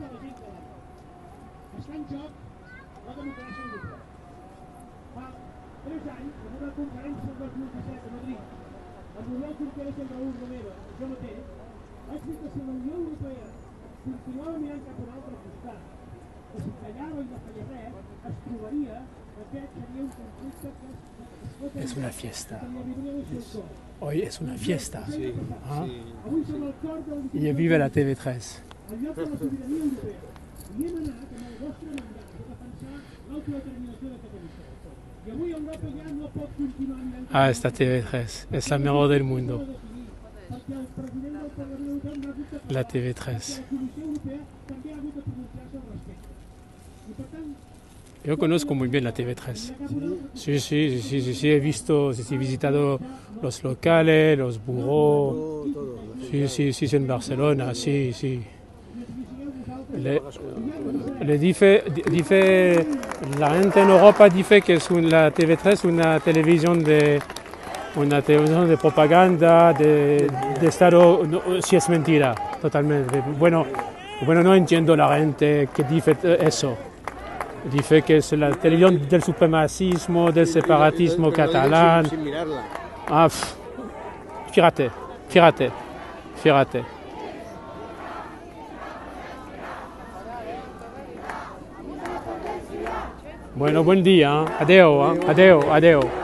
Està en joc la democràcia europea. Fa 3 anys, en una conferència del 2017 a Madrid, amb l'Oriol Junqueras i el Raül Romeva, jo mateix, vaig dir que si la Unió Europea continuava mirant cap a un altre costat, que si callava i no feia res, es trobaria que aquest seria un conflicte que es una fiesta. Hoy es una fiesta. Sí, ¿Ah? sí. Y vive la TV3. al lloc de la sobirania europea. I hem anat amb el vostre mandat a defensar l'autodeterminació de Catalunya. I avui Europa ja no pot continuar mirant... Ah, esta TV3 es la mejor del mundo. Perquè el president del Parlament Europeu no ha hagut de parlar, La TV3. perquè la Comissió Europea també ha hagut de pronunciar-se al respecte. I per tant, Yo conozco muy bien la TV3. Sí, he visto, he visitado los locales, los bureaux. Todo. Sí, en Barcelona, sí. Dice, la gente en Europa dice que es la TV3 una televisión de propaganda, de Estado. No, sí, es mentira, totalmente. Bueno, no entiendo la gente que dice eso. Dice que es la televisión del supremacismo, del separatismo catalán. Sin mirarla. Ah, fíjate. Bueno, buen día. Adeu.